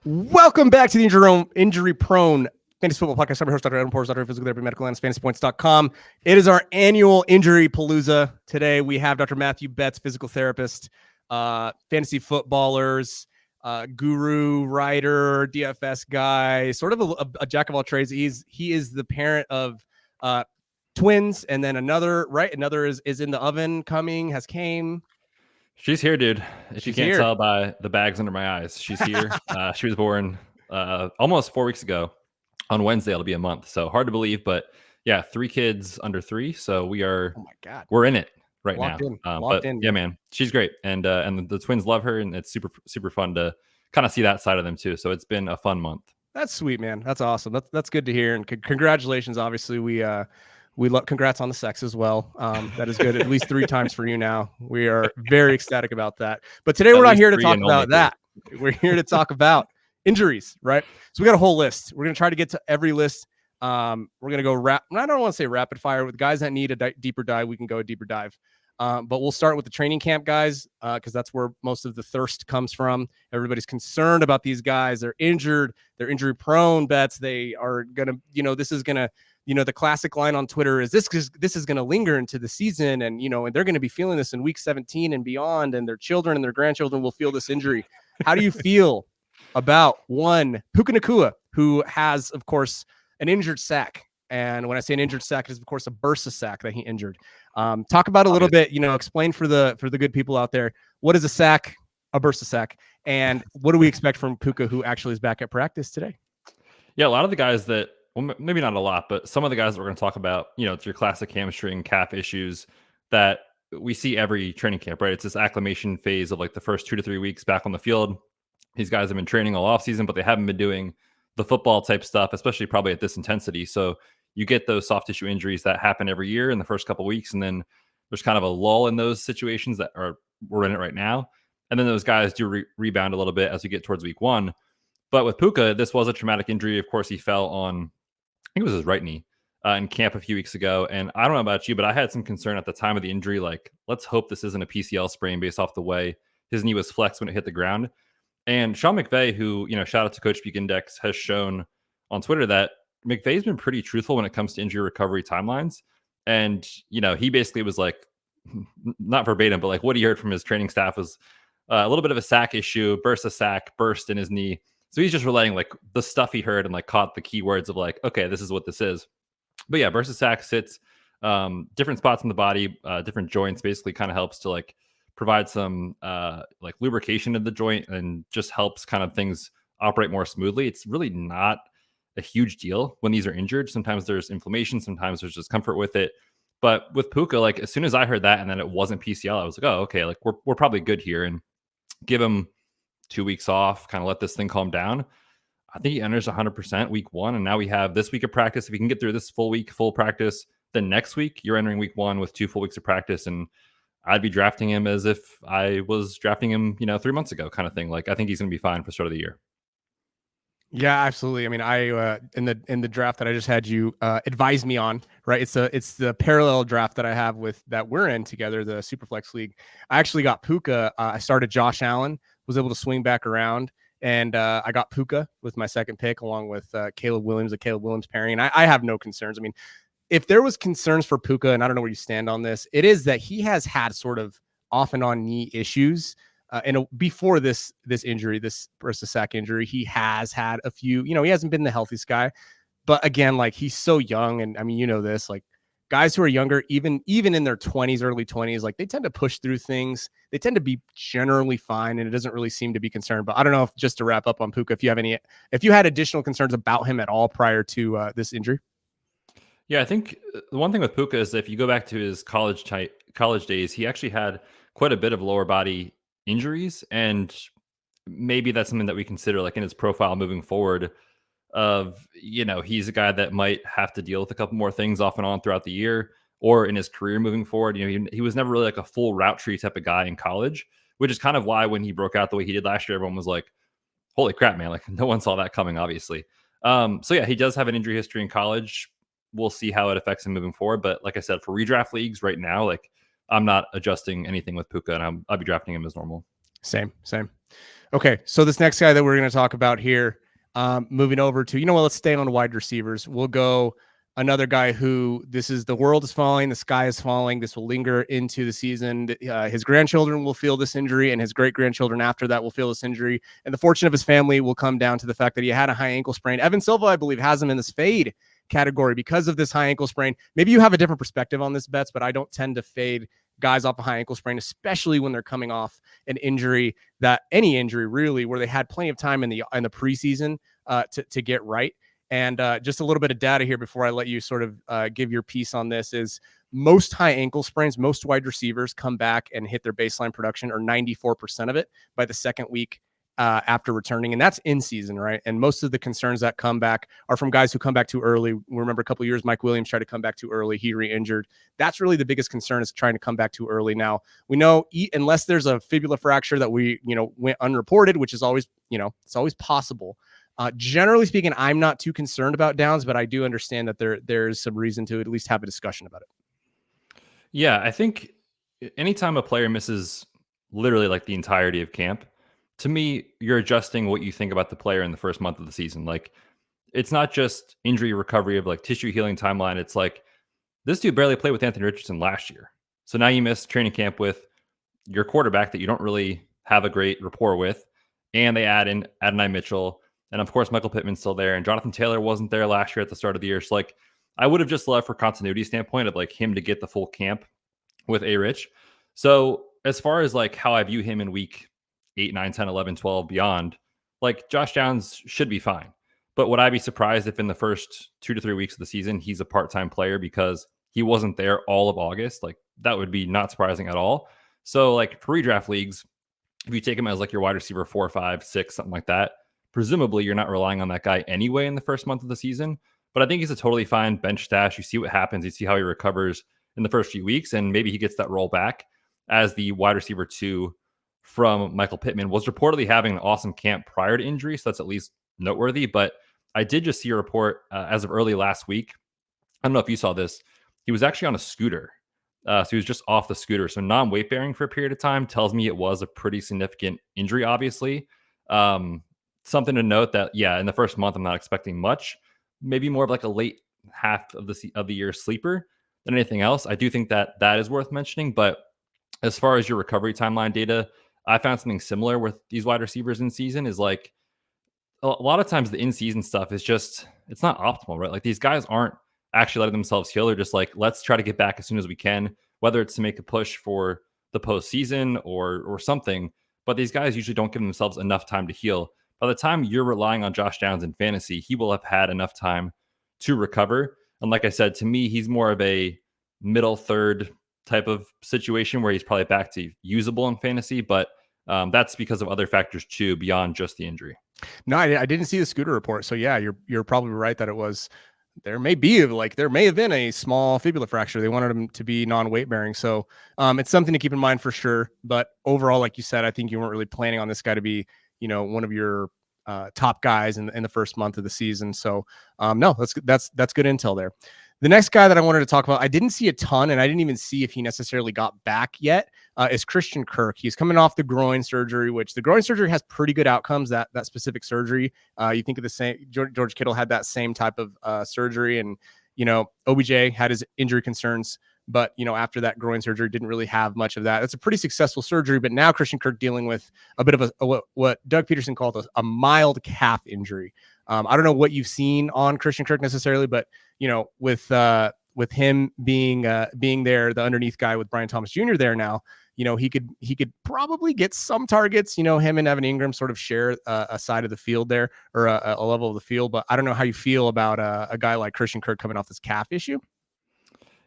Welcome back to the Injury Prone Fantasy Football Podcast. I'm your host, Dr. Edwin Porras, physical therapy, medical analyst, fantasypoints.com. It is our annual Injury Palooza. Today we have Dr. Matthew Betz, physical therapist, fantasy footballers, guru, writer, DFS guy, sort of a jack of all trades. He is the parent of twins, and then another is in the oven, came. She's here, dude. If you can't tell by the bags under my eyes, she's here. She was born almost 4 weeks ago. On Wednesday, it'll be a month. So hard to believe, but yeah, 3 kids under 3. So we are. Oh my God, we're in it right Locked now. in. Yeah, man, she's great, and the twins love her, and it's super fun to kind of see that side of them too. So it's been a fun month. That's sweet, man. That's awesome. That's good to hear, and congratulations. Obviously, we love. Congrats on the sex as well. That is good. At least 3 times for you now. We are very ecstatic about that. But today we're not here to talk about that. We're here to talk about injuries, right? So we got a whole list. We're gonna try to get to every list. We're gonna go I don't want to say rapid fire with guys that need a deeper dive. We can go a deeper dive. But we'll start with the training camp guys because that's where most of the thirst comes from. Everybody's concerned about these guys. They're injured. They're injury prone. Bets. They are gonna. This is gonna. The classic line on Twitter is this is going to linger into the season, and and they're going to be feeling this in week 17 and beyond, and their children and their grandchildren will feel this injury. How do you feel about one Puka Nacua, who has, of course, an injured sack? And when I say an injured sack, it is of course a bursa sack that he injured. Talk about a little bit, explain for the good people out there, what is a sack, a bursa sack, and what do we expect from Puka, who actually is back at practice today? Yeah, a lot of the guys that. Well, maybe not a lot, but some of the guys that we're going to talk about, it's your classic hamstring, calf issues that we see every training camp, right? It's this acclimation phase of like the first 2 to 3 weeks back on the field. These guys have been training all offseason, but they haven't been doing the football type stuff, especially probably at this intensity. So you get those soft tissue injuries that happen every year in the first couple of weeks. And then there's kind of a lull in those situations we're in it right now. And then those guys do rebound a little bit as we get towards week 1. But with Puka, this was a traumatic injury. Of course, he fell on, I think it was his right knee in camp a few weeks ago. And I don't know about you, but I had some concern at the time of the injury. Like, let's hope this isn't a PCL sprain based off the way his knee was flexed when it hit the ground. And Sean McVay, who, shout out to Coach Peak Index, has shown on Twitter that McVay's been pretty truthful when it comes to injury recovery timelines. And, he basically was like, not verbatim, but like what he heard from his training staff was a little bit of a sack issue, burst in his knee. So he's just relaying like the stuff he heard and like caught the keywords of like, okay, this is what this is. But yeah, bursa sac sits different spots in the body, different joints, basically kind of helps to like provide some like lubrication of the joint and just helps kind of things operate more smoothly. It's really not a huge deal when these are injured. Sometimes there's inflammation, sometimes there's discomfort with it. But with Puka, like as soon as I heard that and then it wasn't PCL, I was like, oh, okay, like we're probably good here, and give him 2 weeks off, kind of let this thing calm down. I think he enters 100% week 1. And now we have this week of practice. If you can get through this full practice, then next week you're entering week 1 with 2 full weeks of practice. And I'd be drafting him as if I was drafting him, 3 months ago kind of thing. Like, I think he's going to be fine for the start of the year. Yeah, absolutely. I mean, I in the draft that I just had you advise me on, right? It's the parallel draft that I have that we're in together, the Superflex League. I actually got Puka. I started Josh Allen, was able to swing back around, and I got Puka with my second pick, along with Caleb Williams, the Caleb Williams pairing. And I have no concerns. I mean, if there was concerns for Puka, and I don't know where you stand on this, it is that he has had sort of off and on knee issues. And before this injury, this bursa sac injury, he has had a few, he hasn't been the healthiest guy, but again, like he's so young. And I mean, this, like guys who are younger, even in their 20s, early 20s, like they tend to push through things. They tend to be generally fine. And it doesn't really seem to be concerned, but I don't know if, just to wrap up on Puka, if you had additional concerns about him at all prior to this injury. Yeah, I think the one thing with Puka is if you go back to his college days, he actually had quite a bit of lower body injuries, and maybe that's something that we consider like in his profile moving forward of, he's a guy that might have to deal with a couple more things off and on throughout the year or in his career moving forward. He was never really like a full route tree type of guy in college, which is kind of why when he broke out the way he did last year, everyone was like, holy crap, man, like no one saw that coming, obviously. So yeah, he does have an injury history in college. We'll see how it affects him moving forward. But like I said, for redraft leagues right now, like I'm not adjusting anything with Puka, and I'll be drafting him as normal. Same. Okay, so this next guy that we're going to talk about here, moving over to, let's stay on wide receivers. We'll go another guy who the world is falling, the sky is falling. This will linger into the season. His grandchildren will feel this injury, and his great grandchildren after that will feel this injury. And the fortune of his family will come down to the fact that he had a high ankle sprain. Evan Silva, I believe, has him in this fade category because of this high ankle sprain. Maybe you have a different perspective on this, Betz, but I don't tend to fade guys off a high ankle sprain, especially when they're coming off an injury, any injury really, where they had plenty of time in the preseason to get right. And just a little bit of data here before I let you sort of give your piece on this is most high ankle sprains, most wide receivers come back and hit their baseline production, or 94% of it by the second week after returning. And that's in season, right? And most of the concerns that come back are from guys who come back too early. We remember a couple of years, Mike Williams tried to come back too early. He re-injured. That's really the biggest concern, is trying to come back too early. Now, we know unless there's a fibula fracture that went unreported, which is always, it's always possible. Generally speaking, I'm not too concerned about downs, but I do understand that there's some reason to at least have a discussion about it. Yeah, I think anytime a player misses literally like the entirety of camp, to me, you're adjusting what you think about the player in the first month of the season. Like, it's not just injury recovery of like tissue healing timeline. It's like, this dude barely played with Anthony Richardson last year. So now you miss training camp with your quarterback that you don't really have a great rapport with. And they add in Adonai Mitchell. And of course, Michael Pittman's still there. And Jonathan Taylor wasn't there last year at the start of the year. So like, I would have just loved, for continuity standpoint, of like him to get the full camp with A-Rich. So as far as like how I view him in week 8, 9, 10, 11, 12, beyond, like Josh Downs should be fine. But would I be surprised if in the first 2 to 3 weeks of the season, he's a part-time player because he wasn't there all of August? Like, that would be not surprising at all. So like for redraft leagues, if you take him as like your wide receiver 4, 5, 6, something like that, presumably you're not relying on that guy anyway in the first month of the season. But I think he's a totally fine bench stash. You see what happens. You see how he recovers in the first few weeks, and maybe he gets that roll back as the wide receiver 2 from Michael Pittman. Was reportedly having an awesome camp prior to injury, so that's at least noteworthy. But I did just see a report as of early last week. I don't know if you saw this. He was actually on a scooter. So he was just off the scooter. So non-weight bearing for a period of time tells me it was a pretty significant injury, obviously. Something to note that, yeah, in the first month, I'm not expecting much. Maybe more of like a late half of the year sleeper than anything else. I do think that is worth mentioning. But as far as your recovery timeline data, I found something similar with these wide receivers in season. Is like a lot of times the in-season stuff is just, it's not optimal, right? Like, these guys aren't actually letting themselves heal. They're just like, let's try to get back as soon as we can, whether it's to make a push for the postseason or something. But these guys usually don't give themselves enough time to heal. By the time you're relying on Josh Downs in fantasy, he will have had enough time to recover. And like I said, to me, he's more of a middle third type of situation where he's probably back to usable in fantasy. But that's because of other factors too, beyond just the injury. No, I didn't see the scooter report. So yeah, you're probably right that it was, there may have been a small fibula fracture. They wanted him to be non-weight bearing. So it's something to keep in mind for sure. But overall, like you said, I think you weren't really planning on this guy to be, one of your top guys in the first month of the season. So no, that's good intel there. The next guy that I wanted to talk about, I didn't see a ton, and I didn't even see if he necessarily got back yet, is Christian Kirk. He's coming off the groin surgery, which the groin surgery has pretty good outcomes, that specific surgery. You think of the same, George Kittle had that same type of surgery, and, OBJ had his injury concerns, but, after that groin surgery, didn't really have much of that. That's a pretty successful surgery, but now Christian Kirk dealing with a bit of what Doug Peterson called a mild calf injury. I don't know what you've seen on Christian Kirk necessarily, but with him being there, the underneath guy with Brian Thomas Jr. there now, he could probably get some targets. Him and Evan Ingram sort of share a side of the field there, or a level of the field. But I don't know how you feel about a guy like Christian Kirk coming off this calf issue.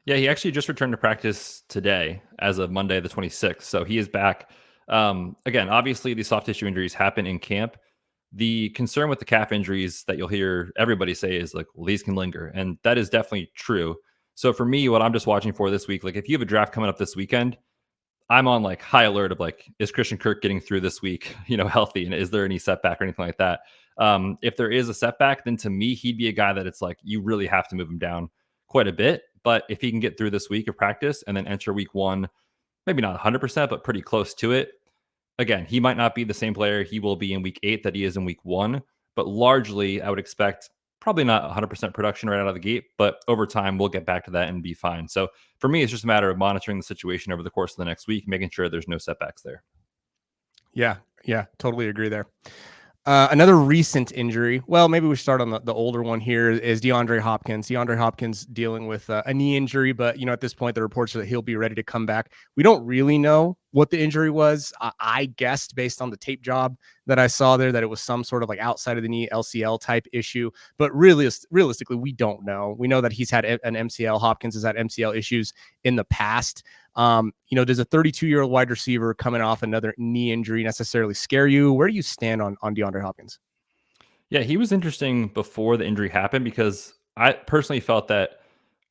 Yeah, he actually just returned to practice today as of Monday, the 26th. So he is back. Again, obviously, these soft tissue injuries happen in camp. The concern with the calf injuries that you'll hear everybody say is like, well, these can linger. And that is definitely true. So for me, what I'm just watching for this week, like if you have a draft coming up this weekend, I'm on like high alert of like, is Christian Kirk getting through this week, healthy? And is there any setback or anything like that? If there is a setback, then to me, he'd be a guy that it's like, you really have to move him down quite a bit. But if he can get through this week of practice and then enter week 1, maybe not 100%, but pretty close to it, again, he might not be the same player he will be in week 8 that he is in week 1, but largely I would expect probably not 100% production right out of the gate, but over time we'll get back to that and be fine. So for me, it's just a matter of monitoring the situation over the course of the next week, making sure there's no setbacks there. Yeah, totally agree there. Another recent injury. Well, maybe we start on the older one here is DeAndre Hopkins. DeAndre Hopkins dealing with a knee injury, but at this point, the reports are that he'll be ready to come back. We don't really know what the injury was. I guessed based on the tape job that I saw there that it was some sort of like outside of the knee LCL type issue, but really, realistically, we don't know. We know that he's had an MCL. Hopkins has had MCL issues in the past. Does a 32-year-old wide receiver coming off another knee injury necessarily scare you? Where do you stand on DeAndre Hopkins? Yeah, he was interesting before the injury happened because I personally felt that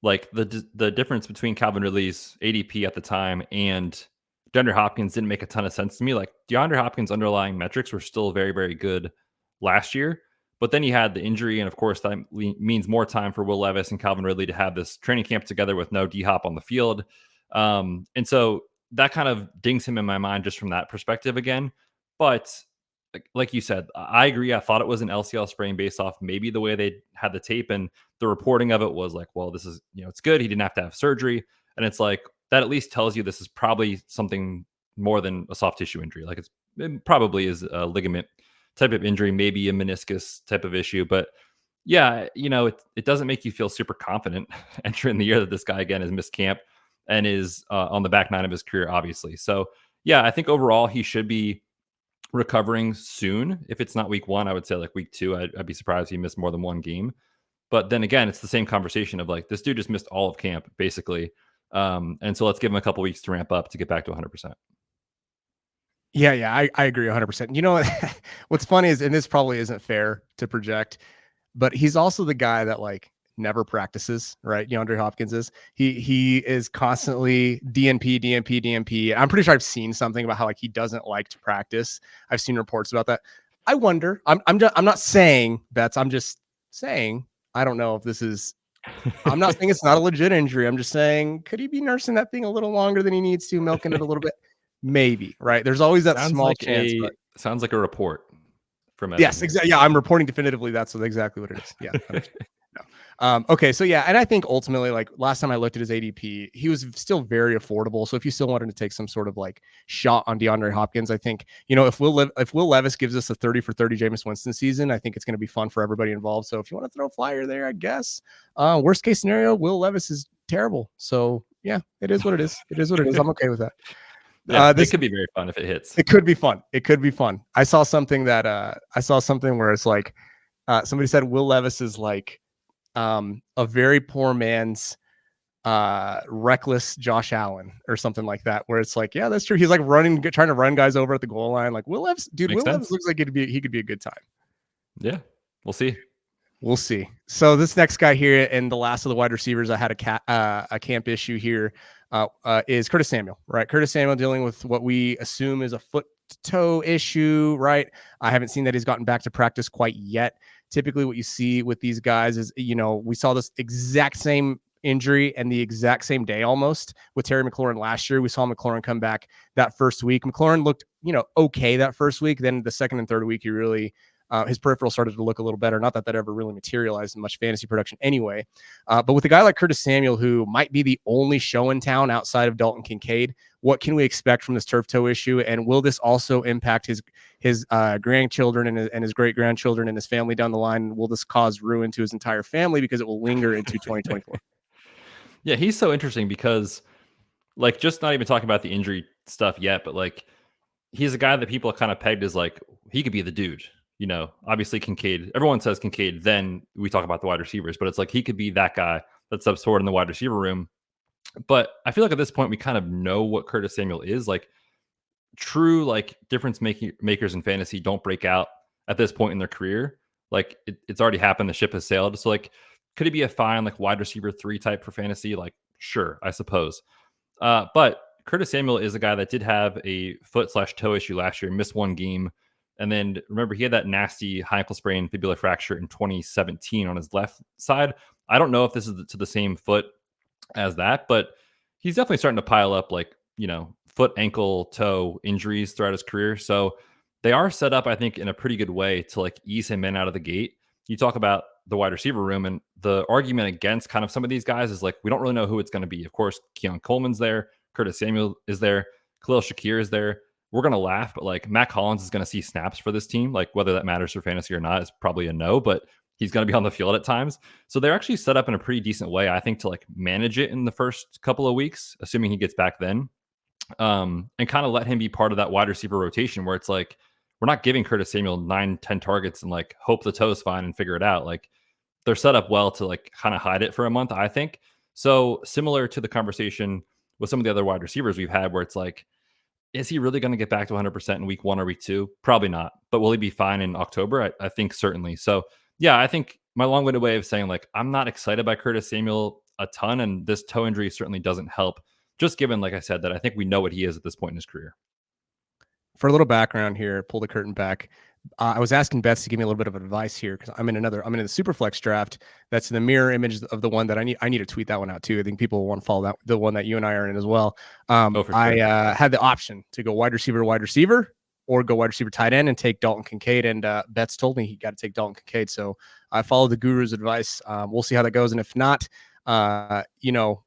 like the difference between Calvin Ridley's ADP at the time and DeAndre Hopkins didn't make a ton of sense to me. Like DeAndre Hopkins' underlying metrics were still very, very good last year, but then he had the injury, and of course that means more time for Will Levis and Calvin Ridley to have this training camp together with no D-Hop on the field. And so that kind of dings him in my mind just from that perspective again. But like you said, I agree. I thought it was an LCL sprain based off maybe the way they had the tape, and the reporting of it was like, well, this is, it's good. He didn't have to have surgery. And it's like, that at least tells you this is probably something more than a soft tissue injury. Like it probably is a ligament type of injury, maybe a meniscus type of issue. But yeah, it doesn't make you feel super confident entering the year that this guy again has missed camp and is on the back 9 of his career, obviously. So yeah, I think overall he should be recovering soon. If it's not week 1, I would say like week 2. I'd be surprised if he missed more than one game. But then again, it's the same conversation of like, this dude just missed all of camp basically. And so let's give him a couple weeks to ramp up to get back to 100%. Yeah, I agree 100%. What's funny is, and this probably isn't fair to project, but he's also the guy that like never practices, right? DeAndre Hopkins is. He is constantly DNP. I'm pretty sure I've seen something about how like he doesn't like to practice. I've seen reports about that. I wonder. I'm not saying Betz. I'm just saying I don't know if this is. I'm not saying it's not a legit injury. I'm just saying, could he be nursing that thing a little longer than he needs to, milking it a little bit? Maybe, right? There's always that small chance. Sounds like a report from Edwin. Yes, exactly. Yeah, I'm reporting definitively. That's exactly what it is. Yeah. No. Okay, so yeah, and I think ultimately, like last time I looked at his ADP, he was still very affordable. So if you still wanted to take some sort of like shot on DeAndre Hopkins, I think if Will Levis gives us a 30 for 30 Jameis Winston season, I think it's going to be fun for everybody involved. So if you want to throw a flyer there, I guess. Worst case scenario, Will Levis is terrible. So yeah, it is what it is. It is what it is. I'm okay with that. Yeah, this could be very fun if it hits. It could be fun. I saw something where it's like somebody said Will Levis is like a very poor man's reckless Josh Allen or something like that, where it's like, yeah, that's true. He's like trying to run guys over at the goal line. Like Will Levis looks like he could be a good time. Yeah, we'll see. We'll see. So this next guy here, and the last of the wide receivers, I had a camp issue here, is Curtis Samuel, right? Curtis Samuel dealing with what we assume is a foot toe issue, right? I haven't seen that he's gotten back to practice quite yet. Typically what you see with these guys is, we saw this exact same injury and the exact same day almost with Terry McLaurin last year. We saw McLaurin come back that first week. McLaurin looked, okay that first week. Then the second and third week, he really his peripheral started to look a little better. Not that ever really materialized in much fantasy production anyway. But with a guy like Curtis Samuel, who might be the only show in town outside of Dalton Kincaid, what can we expect from this turf toe issue? And will this also impact his grandchildren and his great grandchildren and his family down the line? Will this cause ruin to his entire family because it will linger into 2024? Yeah, he's so interesting because, like, just not even talking about the injury stuff yet, but like, he's a guy that people kind of pegged as like, he could be the dude. Obviously Kincaid, everyone says Kincaid, then we talk about the wide receivers, but it's like he could be that guy that's up forward in the wide receiver room. But I feel like at this point, we kind of know what Curtis Samuel is. Like, true, like, difference makers in fantasy don't break out at this point in their career. Like, it's already happened. The ship has sailed. So, like, could he be a fine, like, wide receiver 3 type for fantasy? Like, sure, I suppose. But Curtis Samuel is a guy that did have a foot/toe issue last year, missed one game. And then remember, he had that nasty high ankle sprain fibular fracture in 2017 on his left side. I don't know if this is to the same foot as that, but he's definitely starting to pile up like, foot, ankle, toe injuries throughout his career. So they are set up, I think, in a pretty good way to like ease him in out of the gate. You talk about the wide receiver room, and the argument against kind of some of these guys is like, we don't really know who it's going to be. Of course, Keon Coleman's there. Curtis Samuel is there. Khalil Shakir is there. We're going to laugh, but like Matt Collins is going to see snaps for this team. Like whether that matters for fantasy or not is probably a no, but he's going to be on the field at times. So they're actually set up in a pretty decent way, I think, to like manage it in the first couple of weeks, assuming he gets back then. And kind of let him be part of that wide receiver rotation where it's like, we're not giving Curtis Samuel 9-10 targets and like hope the toe's fine and figure it out. Like they're set up well to like kind of hide it for a month, I think. So similar to the conversation with some of the other wide receivers we've had where it's like, is he really going to get back to 100% in week 1 or week 2? Probably not. But will he be fine in October? I think certainly. So yeah, I think my long-winded way of saying like, I'm not excited by Curtis Samuel a ton, and this toe injury certainly doesn't help. Just given, like I said, that I think we know what he is at this point in his career. For a little background here, pull the curtain back. I was asking Betz to give me a little bit of advice here because I'm in the Superflex draft. That's the mirror image of the one that I need to tweet that one out too. I think people want to follow that, the one that you and I are in as well. For sure. I had the option to go wide receiver, or go wide receiver, tight end, and take Dalton Kincaid. And Betz told me he got to take Dalton Kincaid, so I followed the guru's advice. We'll see how that goes, and if not, I will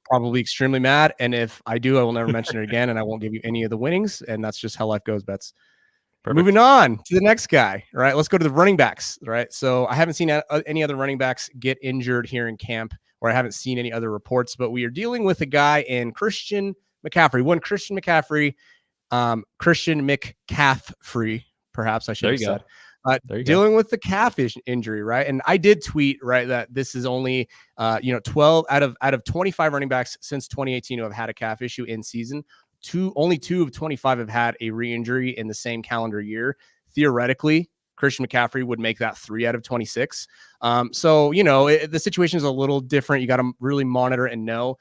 probably extremely mad. And if I do, I will never mention it again, and I won't give you any of the winnings. And that's just how life goes, Betz. Perfect. Moving on to the next guy. All right, let's go to the running backs. Right. So I haven't seen any other running backs get injured here in camp, or I haven't seen any other reports, but we are dealing with a guy in Christian McCaffrey, Christian McCaffrey, perhaps I should have said. Dealing with the calf injury, right? And I did tweet, right, that this is only 12 out of 25 running backs since 2018 who have had a calf issue in season. Only 2 of 25 have had a re-injury in the same calendar year. Theoretically, Christian McCaffrey would make that 3 out of 26. So the situation is a little different. You got to really monitor and know.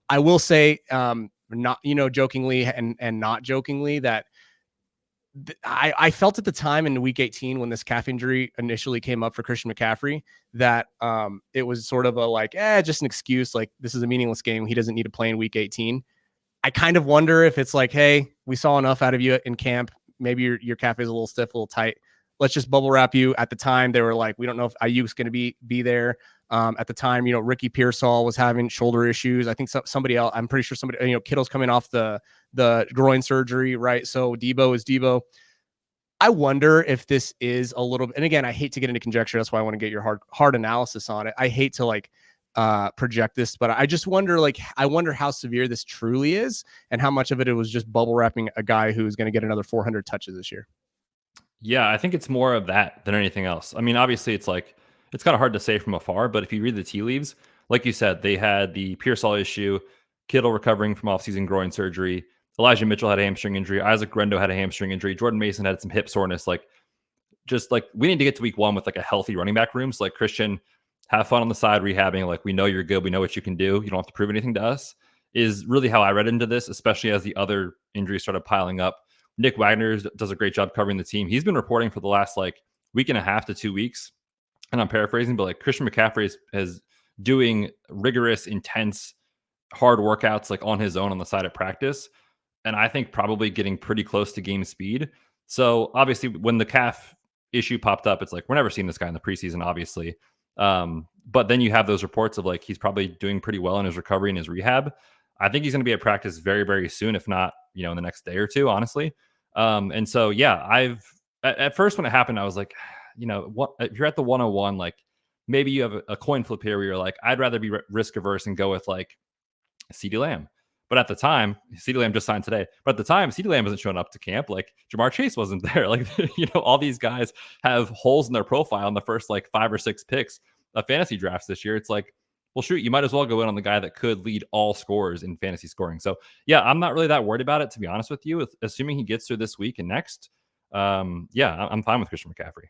I will say, not jokingly and not jokingly, that I felt at the time in week 18 when this calf injury initially came up for Christian McCaffrey that it was sort of a just an excuse, like this is a meaningless game, he doesn't need to play in week 18. I kind of wonder if it's like, hey, we saw enough out of you in camp, maybe your calf is a little stiff, a little tight, let's just bubble wrap you. At the time they were like, we don't know if Ayuk's going to be there. At the time, Ricky Pearsall was having shoulder issues. I think somebody else, I'm pretty sure somebody, Kittle's coming off the groin surgery, right? So Debo is Debo. I wonder if this is a little bit, and again, I hate to get into conjecture. That's why I want to get your hard analysis on it. I hate to project this, but I just wonder, I wonder how severe this truly is and how much of it was just bubble wrapping a guy who's going to get another 400 touches this year. Yeah, I think it's more of that than anything else. I mean, obviously it's kind of hard to say from afar, but if you read the tea leaves, like you said, they had the Pearsall issue, Kittle recovering from offseason groin surgery, Elijah Mitchell had a hamstring injury, Isaac Grendo had a hamstring injury, Jordan Mason had some hip soreness. We need to get to week 1 with a healthy running back room. So Christian, have fun on the side rehabbing. We know you're good. We know what you can do. You don't have to prove anything to us, is really how I read into this, especially as the other injuries started piling up. Nick Wagner does a great job covering the team. He's been reporting for the last week and a half to 2 weeks, and I'm paraphrasing, but Christian McCaffrey is doing rigorous, intense, hard workouts on his own on the side of practice, and I think probably getting pretty close to game speed. So obviously when the calf issue popped up, it's we're never seeing this guy in the preseason, obviously. But then you have those reports of he's probably doing pretty well in his recovery and his rehab. I think he's going to be at practice very, very soon, if not, in the next day or two, honestly. And so, yeah, at first when it happened, I was like, if you're at the 101, maybe you have a coin flip here where you're I'd rather be risk averse and go with CeeDee Lamb. But at the time, CeeDee Lamb just signed today. But at the time, CeeDee Lamb wasn't showing up to camp. Ja'Marr Chase wasn't there. All these guys have holes in their profile in the first 5 or 6 picks of fantasy drafts this year. It's well, shoot, you might as well go in on the guy that could lead all scorers in fantasy scoring. So yeah, I'm not really that worried about it, to be honest with you. Assuming he gets through this week and next, I'm fine with Christian McCaffrey.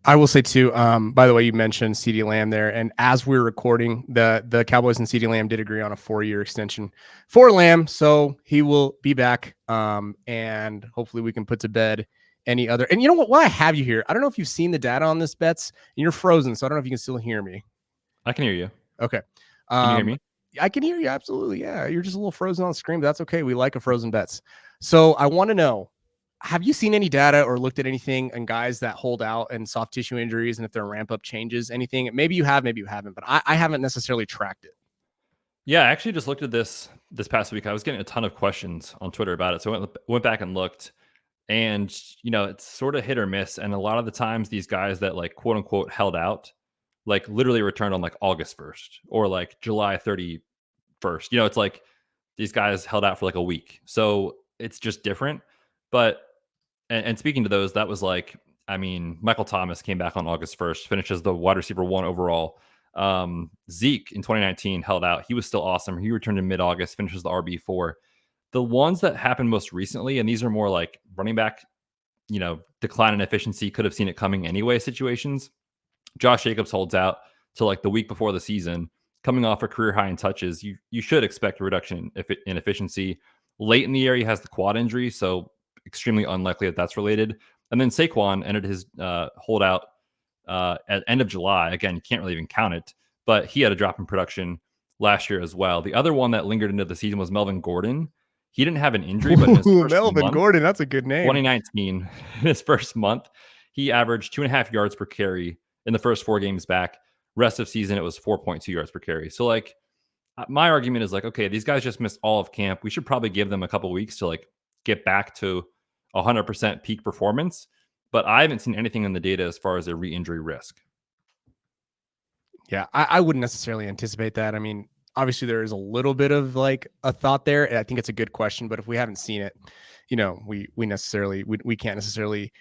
I will say too, by the way, you mentioned CeeDee Lamb there, and as we're recording, the Cowboys and CeeDee Lamb did agree on a 4-year extension for Lamb, so he will be back, and hopefully we can put to bed any other. And you know what? While I have you here, I don't know if you've seen the data on this, Betz, and you're frozen, so I don't know if you can still hear me. I can hear you. Okay. Can you hear me? I can hear you. Absolutely. Yeah. You're just a little frozen on screen, but that's okay. We like a frozen Betz. So I want to know, have you seen any data or looked at anything on guys that hold out and soft tissue injuries and if their ramp up changes anything? Maybe you have, maybe you haven't, but I haven't necessarily tracked it. Yeah, I actually just looked at this past week. I was getting a ton of questions on Twitter about it. So I went back and looked. And, it's sort of hit or miss. And a lot of the times these guys that like quote unquote held out, like literally returned on like August 1st or like July 31st. It's like these guys held out for like a week. So it's just different. But, and speaking to those, that was like, I mean, Michael Thomas came back on August 1st, finishes the wide receiver 1 overall. Zeke in 2019 held out. He was still awesome. He returned in mid-August, finishes the RB4. The ones that happened most recently, and these are more like running back, decline in efficiency, could have seen it coming anyway situations. Josh Jacobs holds out till like the week before the season, coming off a career high in touches. You should expect a reduction in efficiency. Late in the year, he has the quad injury, so extremely unlikely that that's related. And then Saquon ended his holdout at end of July. Again, you can't really even count it, but he had a drop in production last year as well. The other one that lingered into the season was Melvin Gordon. He didn't have an injury, but in his first Melvin month, Gordon, that's a good name. 2019, his first month, he averaged 2.5 yards per carry in the first 4 games back. Rest of season, it was 4.2 yards per carry. So like my argument is like, okay, these guys just missed all of camp. We should probably give them a couple weeks to like get back to 100% peak performance. But I haven't seen anything in the data as far as a re-injury risk. Yeah, I wouldn't necessarily anticipate that. I mean, obviously there is a little bit of like a thought there. And I think it's a good question, but if we haven't seen it, we can't necessarily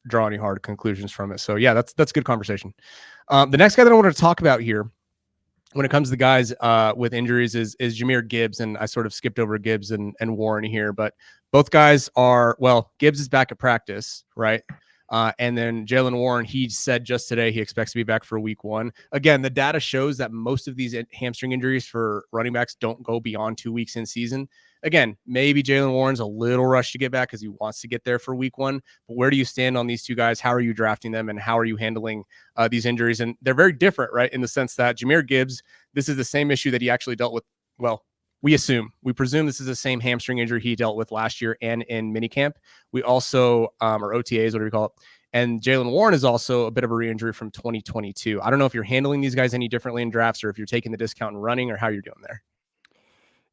draw any hard conclusions from it. So yeah, that's good conversation. The next guy that I wanted to talk about here when it comes to the guys with injuries is Jahmyr Gibbs. And I sort of skipped over Gibbs and Warren here, but both guys Gibbs is back at practice, right? And then Jaylen Warren, he said just today he expects to be back for week 1. Again, the data shows that most of these hamstring injuries for running backs don't go beyond 2 weeks in season. Again, maybe Jaylen Warren's a little rushed to get back because he wants to get there for week 1. But where do you stand on these two guys? How are you drafting them? And how are you handling these injuries? And they're very different, right? In the sense that Jahmyr Gibbs, this is the same issue that he actually dealt with. Well, we presume this is the same hamstring injury he dealt with last year and in minicamp. We also, or OTAs, whatever you call it. And Jaylen Warren is also a bit of a re-injury from 2022. I don't know if you're handling these guys any differently in drafts or if you're taking the discount and running or how you're doing there.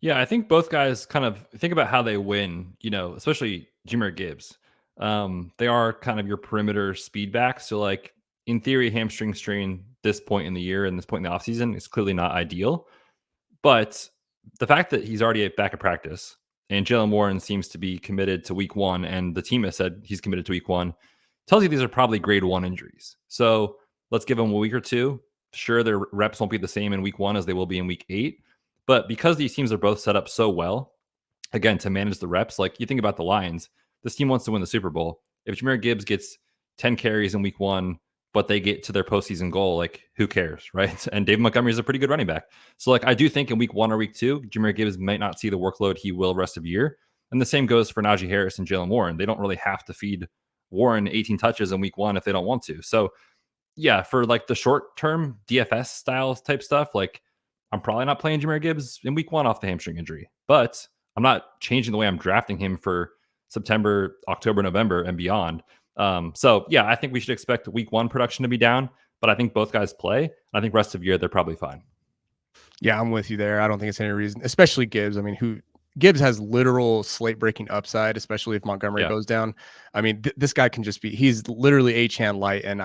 Yeah, I think both guys kind of think about how they win, especially Jahmyr Gibbs. They are kind of your perimeter speed back. So like in theory, hamstring strain this point in the year and this point in the offseason is clearly not ideal. But the fact that he's already back at practice and Jaylen Warren seems to be committed to week 1 and the team has said he's committed to week 1 tells you these are probably grade 1 injuries. So let's give them a week or two. Sure, their reps won't be the same in week 1 as they will be in week 8. But because these teams are both set up so well, again, to manage the reps, like you think about the Lions, this team wants to win the Super Bowl. If Jahmyr Gibbs gets 10 carries in week 1, but they get to their postseason goal, like who cares, right? And David Montgomery is a pretty good running back. So like I do think in week 1 or week 2, Jahmyr Gibbs might not see the workload he will rest of year. And the same goes for Najee Harris and Jaylen Warren. They don't really have to feed Warren 18 touches in week 1 if they don't want to. So yeah, for like the short term DFS style type stuff, like I'm probably not playing Jahmyr Gibbs in week 1 off the hamstring injury, but I'm not changing the way I'm drafting him for September, October, November, and beyond. So yeah, I think we should expect week 1 production to be down, but I think both guys play. I think rest of year, they're probably fine. Yeah, I'm with you there. I don't think it's any reason, especially Gibbs. I mean, Gibbs has literal slate breaking upside, especially if Montgomery goes down. I mean, this guy can just he's literally H-hand light. And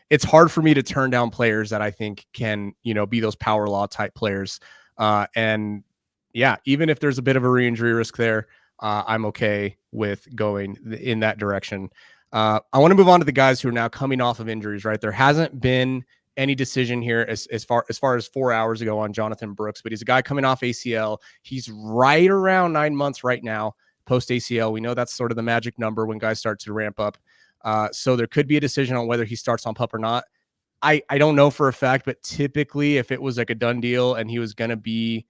it's hard for me to turn down players that I think can, be those power law type players. And yeah, even if there's a bit of a re-injury risk there, I'm okay with going in that direction. I want to move on to the guys who are now coming off of injuries, right? There hasn't been any decision here as far as 4 hours ago on Jonathan Brooks, but he's a guy coming off ACL. He's right around 9 months right now post ACL. We know that's sort of the magic number when guys start to ramp up. So there could be a decision on whether he starts on PUP or not. I don't know for a fact, but typically if it was like a done deal and he was going to be,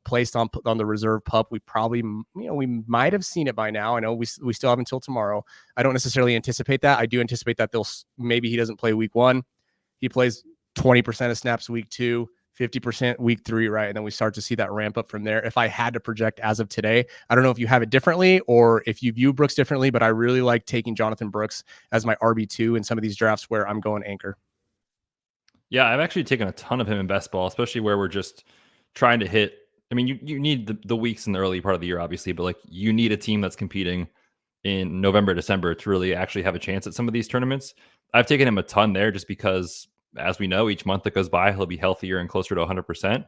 placed on the reserve PUP, we probably, we might have seen it by now. I know we still have until tomorrow. I don't necessarily anticipate that. I do anticipate that maybe he doesn't play week 1. He plays 20% of snaps week 2, 50% week 3, right? And then we start to see that ramp up from there. If I had to project as of today, I don't know if you have it differently or if you view Brooks differently, but I really like taking Jonathan Brooks as my RB2 in some of these drafts where I'm going anchor. Yeah, I've actually taken a ton of him in best ball, especially where we're just trying to hit. I mean, you need the weeks in the early part of the year, obviously, but like you need a team that's competing in November, December to really actually have a chance at some of these tournaments. I've taken him a ton there just because, as we know, each month that goes by, he'll be healthier and closer to 100%.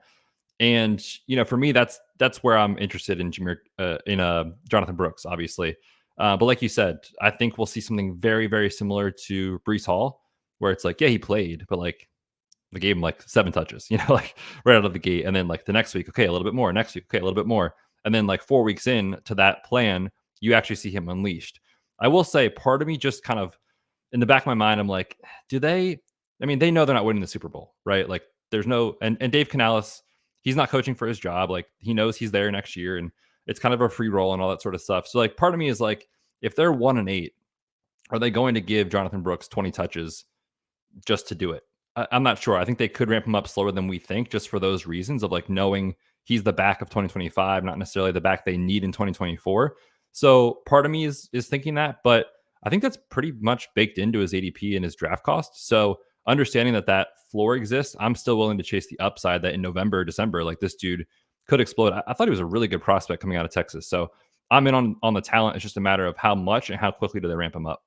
And for me, that's where I'm interested in Jonathan Brooks, obviously. But like you said, I think we'll see something very, very similar to Breece Hall, where it's like, yeah, he played, but like they gave him like 7 touches, like right out of the gate. And then like the next week, okay, a little bit more. Next week, okay, a little bit more. And then like 4 weeks in to that plan, you actually see him unleashed. I will say part of me just kind of in the back of my mind, I'm like, they know they're not winning the Super Bowl, right? Like there's no, and Dave Canales, he's not coaching for his job. Like he knows he's there next year and it's kind of a free roll and all that sort of stuff. So like part of me is like, if they're 1-8, are they going to give Jonathan Brooks 20 touches just to do it? I'm not sure. I think they could ramp him up slower than we think just for those reasons of like knowing he's the back of 2025, not necessarily the back they need in 2024. So part of me is thinking that, but I think that's pretty much baked into his ADP and his draft cost. So understanding that floor exists, I'm still willing to chase the upside that in November, December, like this dude could explode. I thought he was a really good prospect coming out of Texas. So I'm in on the talent. It's just a matter of how much and how quickly do they ramp him up.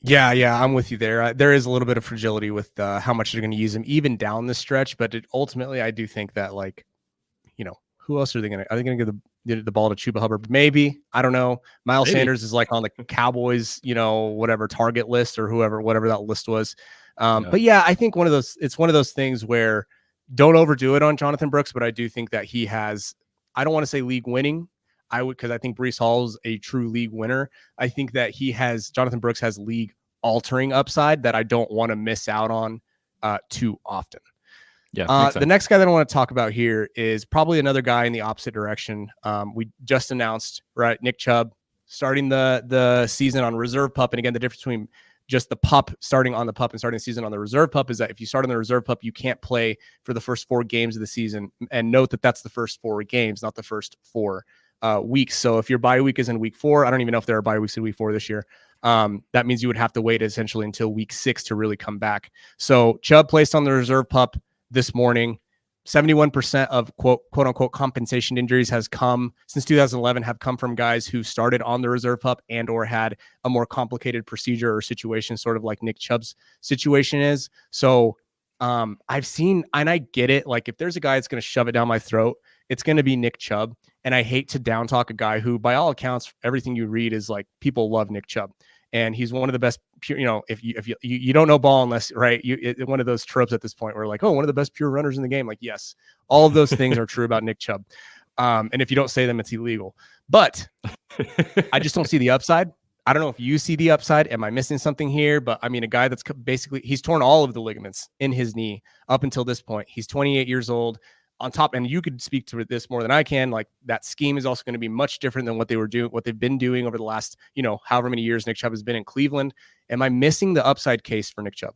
Yeah, I'm with you there. There is a little bit of fragility with how much they're going to use him, even down the stretch. But ultimately, I do think that, like, who else are they going to? Are they going to give the ball to Chuba Hubbard? Maybe, I don't know. Miles Sanders is like on the Cowboys, whatever target list or whatever that list was. But yeah, I think it's one of those things where don't overdo it on Jonathan Brooks. But I do think that he has. I don't want to say league winning. I would, because I think Breece Hall is a true league winner. I think that Jonathan Brooks has league altering upside that I don't want to miss out on too often. Yeah. The next guy that I want to talk about here is probably another guy in the opposite direction. We just announced, right, Nick Chubb starting the season on reserve pup. And again, the difference between just the pup starting on the pup and starting the season on the reserve pup is that if you start on the reserve pup, you can't play for the first 4 games of the season. And note that that's the first 4 games, not the first 4 weeks. So if your bye week is in week 4, I don't even know if there are bye weeks in week 4 this year. That means you would have to wait essentially until week 6 to really come back. So Chubb placed on the reserve pup this morning. 71% of quote unquote compensation injuries has come since 2011 have come from guys who started on the reserve pup and or had a more complicated procedure or situation, sort of like Nick Chubb's situation is. So I've seen, and I get it. Like if there's a guy that's going to shove it down my throat, it's going to be Nick Chubb. And I hate to down talk a guy who, by all accounts, everything you read is like people love Nick Chubb. And he's one of the best pure, if you don't know ball unless, right, one of those tropes at this point where like, oh, one of the best pure runners in the game. Like, yes, all of those things are true about Nick Chubb. And if you don't say them, it's illegal. But I just don't see the upside. I don't know if you see the upside. Am I missing something here? But I mean, a guy that's basically, he's torn all of the ligaments in his knee up until this point. He's 28 years old. On top, and you could speak to this more than I can, like that scheme is also going to be much different than what they've been doing over the last, however many years Nick Chubb has been in Cleveland. Am I missing the upside case for Nick Chubb?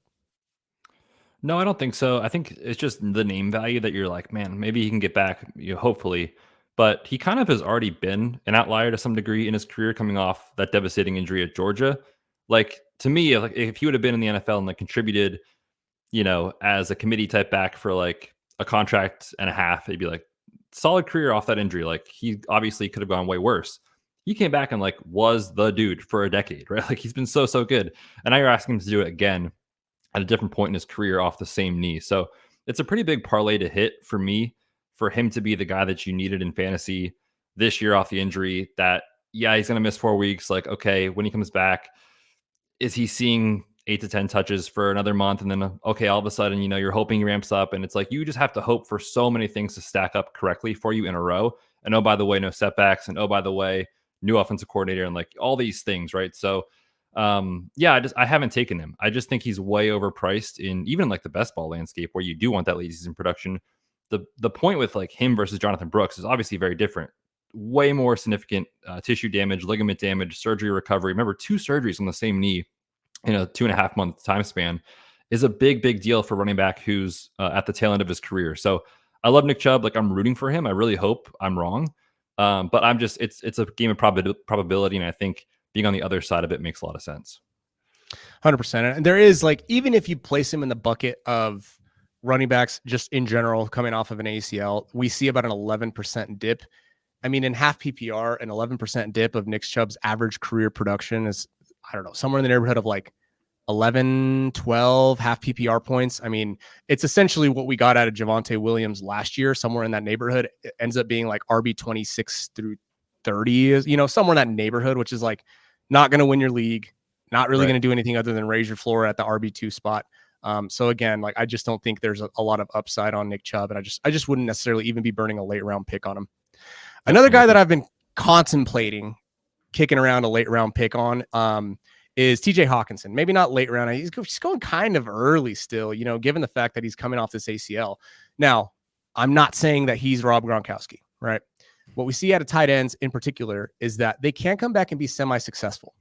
No, I don't think so. I think it's just the name value that you're like, man, maybe he can get back, hopefully. But he kind of has already been an outlier to some degree in his career coming off that devastating injury at Georgia. Like to me, like if he would have been in the NFL and like contributed, as a committee type back for like a contract and a half, it'd be like solid career off that injury. Like he obviously could have gone way worse. He came back and like was the dude for a decade, right? Like he's been so good. And now you're asking him to do it again at a different point in his career off the same knee. So it's a pretty big parlay to hit for me, for him to be the guy that you needed in fantasy this year off the injury that, yeah, he's going to miss 4 weeks. Like, okay, when he comes back, is he seeing 8 to 10 touches for another month? And then, okay, all of a sudden, you're hoping he ramps up. And it's like, you just have to hope for so many things to stack up correctly for you in a row. And oh, by the way, no setbacks. And oh, by the way, new offensive coordinator and like all these things, right? So, I haven't taken him. I just think he's way overpriced in even like the best ball landscape where you do want that late season production. The point with like him versus Jonathan Brooks is obviously very different. Way more significant tissue damage, ligament damage, surgery recovery. Remember, 2 surgeries on the same knee in a 2.5 month time span. is a big deal for running back who's at the tail end of his career. So I love Nick Chubb. Like, I'm rooting for him. I really hope I'm wrong. But I'm just, it's a game of probability. And I think being on the other side of it makes a lot of sense. 100%. And there is, like, even if you place him in the bucket of running backs just in general coming off of an ACL, we see about an 11% dip. I mean, in half PPR, an 11% dip of Nick Chubb's average career production is, I don't know, somewhere in the neighborhood of like 11, 12 half PPR points. I mean, it's essentially what we got out of Javonte Williams last year, somewhere in that neighborhood. It ends up being like RB 26 through 30 is, somewhere in that neighborhood, which is like not going to win your league, not really going to do anything other than raise your floor at the RB2 spot. So again, like, I just don't think there's a lot of upside on Nick Chubb, and I just wouldn't necessarily even be burning a late round pick on him. Another guy that I've been contemplating kicking around a late round pick on is TJ Hockinson. Maybe not late round. He's going kind of early still, given the fact that he's coming off this ACL. Now, I'm not saying that he's Rob Gronkowski, right? What we see out of tight ends in particular is that they can come back and be semi-successful.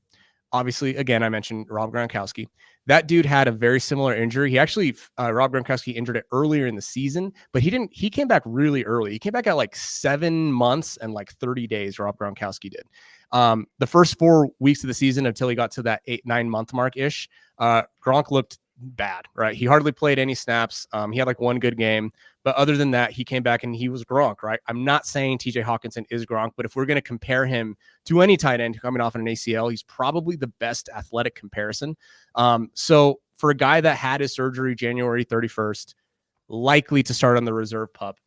Obviously, again, I mentioned Rob Gronkowski. That dude had a very similar injury. He actually, Rob Gronkowski injured it earlier in the season, but he came back really early. He came back at like 7 months and like 30 days, Rob Gronkowski did. The first 4 weeks of the season until he got to that 8-9 month mark ish, Gronk looked bad, right? He hardly played any snaps. He had like one good game, but other than that, he came back and he was Gronk, right? I'm not saying TJ Hockinson is Gronk, but if we're going to compare him to any tight end coming off an ACL, he's probably the best athletic comparison. So for a guy that had his surgery January 31st, likely to start on the reserve pup,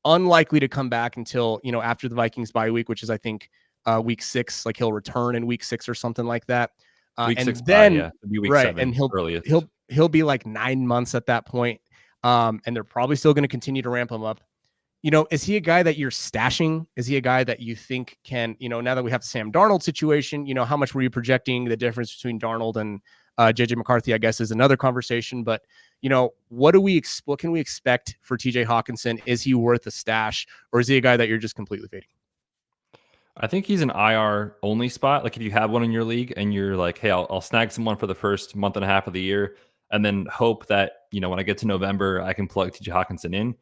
unlikely to come back until, after the Vikings bye week, which is, I think, week 6, like he'll return in week 6 or something like that. Week and 6, then, yeah. Week right. 7, And earliest. he'll be like 9 months at that point. And they're probably still going to continue to ramp him up. Is he a guy that you're stashing? Is he a guy that you think can, now that we have the Sam Darnold situation, how much were you projecting the difference between Darnold and JJ McCarthy, I guess, is another conversation. But, what can we expect for TJ Hockinson? Is he worth a stash, or is he a guy that you're just completely fading? I think he's an IR only spot. Like, if you have one in your league and you're like, hey, I'll snag someone for the first month and a half of the year and then hope that, when I get to November, I can plug TJ Hockinson in.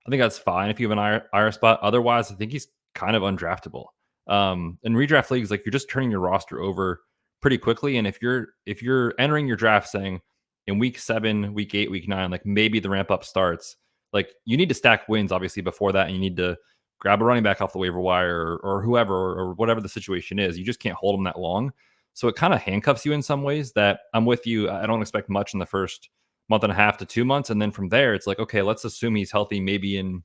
I think that's fine if you have an IR spot. Otherwise, I think he's kind of undraftable. In redraft leagues, like, you're just turning your roster over pretty quickly. And if you're entering your draft saying in week 7, week 8, week 9, like, maybe the ramp up starts, like, you need to stack wins obviously before that, and you need to grab a running back off the waiver wire or whoever, or whatever the situation is. You just can't hold them that long. So it kind of handcuffs you in some ways. That I'm with you. I don't expect much in the first month and a half to 2 months. And then from there, it's like, okay, let's assume he's healthy maybe in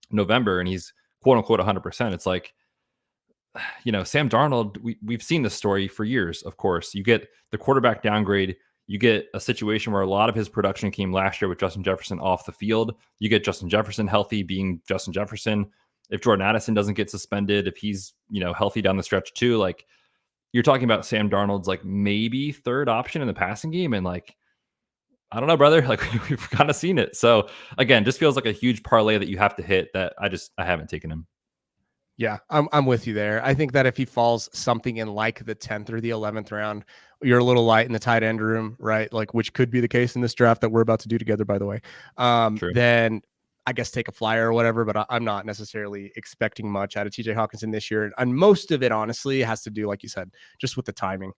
November and he's quote unquote 100%. It's like, Sam Darnold, we've seen this story for years, of course. You get the quarterback downgrade. You get a situation where a lot of his production came last year with Justin Jefferson off the field. You get Justin Jefferson healthy being Justin Jefferson. If Jordan Addison doesn't get suspended, if he's, healthy down the stretch too, like, you're talking about Sam Darnold's like maybe third option in the passing game. And like, I don't know, brother, like, we've kind of seen it. So again, just feels like a huge parlay that you have to hit that I haven't taken him. Yeah, I'm with you there. I think that if he falls something in like the 10th or the 11th round, you're a little light in the tight end room, right? Like, which could be the case in this draft that we're about to do together, by the way. Then I guess take a flyer or whatever, but I'm not necessarily expecting much out of TJ Hockinson this year. And most of it, honestly, has to do, like you said, just with the timing.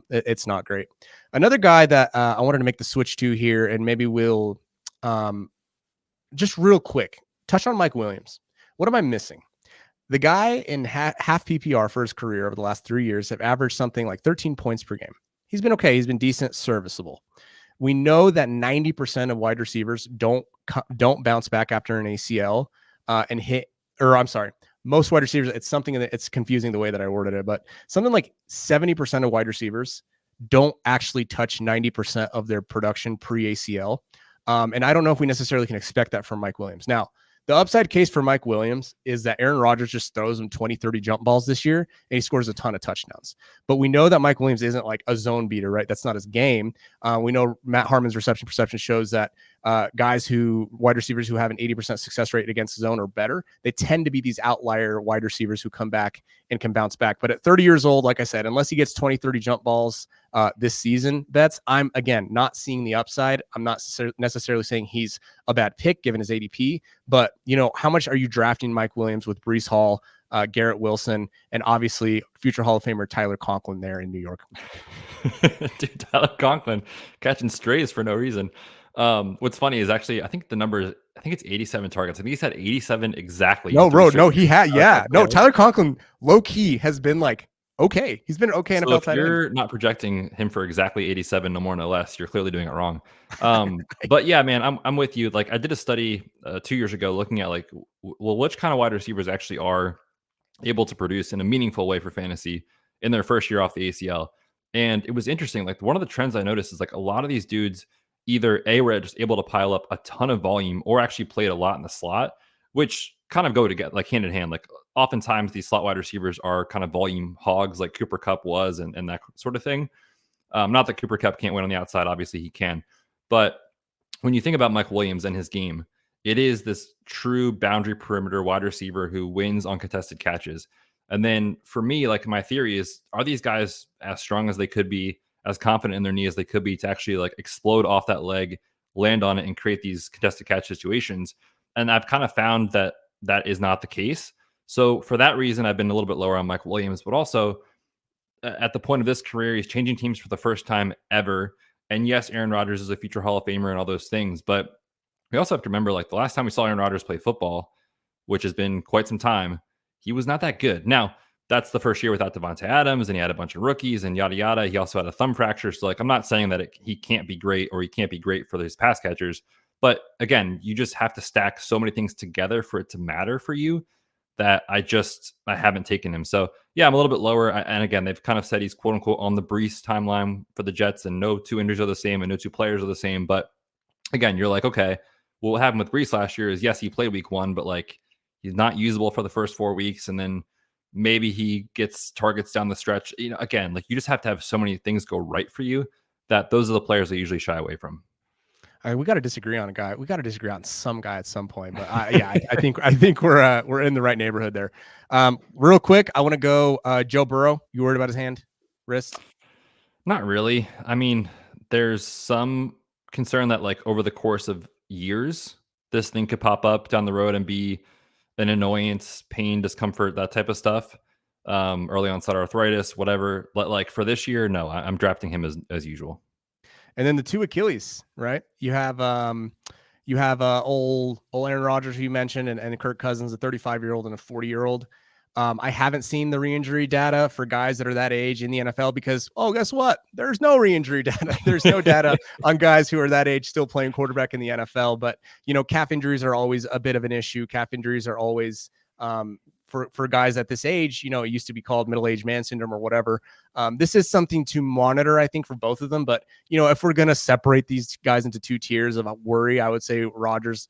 It's not great. Another guy that I wanted to make the switch to here, and maybe we'll just real quick touch on Mike Williams. What am I missing? The guy in half PPR for his career over the last 3 years have averaged something like 13 points per game. He's been okay. He's been decent, serviceable. We know that 90% of wide receivers don't bounce back after an ACL most wide receivers, it's something that it's confusing the way that I worded it, but something like 70% of wide receivers don't actually touch 90% of their production pre-ACL. And I don't know if we necessarily can expect that from Mike Williams. Now, the upside case for Mike Williams is that Aaron Rodgers just throws him 20, 30 jump balls this year, and he scores a ton of touchdowns. But we know that Mike Williams isn't like a zone beater, right? That's not his game. We know Matt Harmon's reception perception shows that guys wide receivers who have an 80% success rate against zone or better, they tend to be these outlier wide receivers who come back and can bounce back. But at 30 years old, like I said, unless he gets 20, 30 jump balls this season, Betz, I'm, again, not seeing the upside. I'm not necessarily saying he's a bad pick given his ADP, but, how much are you drafting Mike Williams with Breece Hall, Garrett Wilson, and obviously future Hall of Famer Tyler Conklin there in New York? Dude, Tyler Conklin catching strays for no reason. What's funny is actually, I think it's 87 targets. I think he's had 87 exactly. He had, yeah. No, Tyler Conklin, low key, has been like, okay. He's been okay NFL tight end. If you're not projecting him for exactly 87, no more, no less, you're clearly doing it wrong. But yeah, man, I'm with you. Like, I did a study 2 years ago looking at like, which kind of wide receivers actually are able to produce in a meaningful way for fantasy in their first year off the ACL. And it was interesting. Like, one of the trends I noticed is like a lot of these dudes either were just able to pile up a ton of volume or actually played a lot in the slot, which kind of go together, like hand in hand. Like, oftentimes these slot wide receivers are kind of volume hogs, like Cooper Kupp was, and that sort of thing. Not that Cooper Kupp can't win on the outside. Obviously he can. But when you think about Mike Williams and his game, it is this true boundary perimeter wide receiver who wins on contested catches. And then for me, like, my theory is, are these guys as strong as they could be, as confident in their knee as they could be to actually like explode off that leg, land on it, and create these contested catch situations? And I've kind of found that that is not the case. So for that reason, I've been a little bit lower on Mike Williams, but also at the point of this career, he's changing teams for the first time ever. And yes, Aaron Rodgers is a future Hall of Famer and all those things, but we also have to remember, like, the last time we saw Aaron Rodgers play football, which has been quite some time, he was not that good. Now, that's the first year without Davante Adams, and he had a bunch of rookies and yada, yada. He also had a thumb fracture. So, like, I'm not saying that he can't be great or he can't be great for these pass catchers. But again, you just have to stack so many things together for it to matter for you that I haven't taken him. So yeah, I'm a little bit lower. And again, they've kind of said he's quote unquote on the Breece timeline for the Jets, and no two injuries are the same and no two players are the same. But again, you're like, okay, well, what happened with Breece last year is, yes, he played week 1, but like, he's not usable for the first 4 weeks. And then maybe he gets targets down the stretch. Again, like, you just have to have so many things go right for you that those are the players I usually shy away from. We got to disagree on a guy. We got to disagree on some guy at some point. But I think we're in the right neighborhood there. Real quick, I want to go Joe Burrow. You worried about his wrist? Not really. I mean, there's some concern that, like, over the course of years, this thing could pop up down the road and be an annoyance, pain, discomfort, that type of stuff. Early onset arthritis, whatever. But like, for this year, no, I'm drafting him as usual. And then the two Achilles, right? You have old Aaron Rodgers, who you mentioned, and Kirk Cousins, a 35-year-old and a 40-year-old. I haven't seen the re-injury data for guys that are that age in the NFL because, guess what? There's no re-injury data. There's no data on guys who are that age still playing quarterback in the NFL. But, calf injuries are always a bit of an issue. Calf injuries are always, for guys at this age, it used to be called middle-aged man syndrome or whatever. This is something to monitor, I think, for both of them. But, if we're going to separate these guys into two tiers of worry, I would say Rodgers,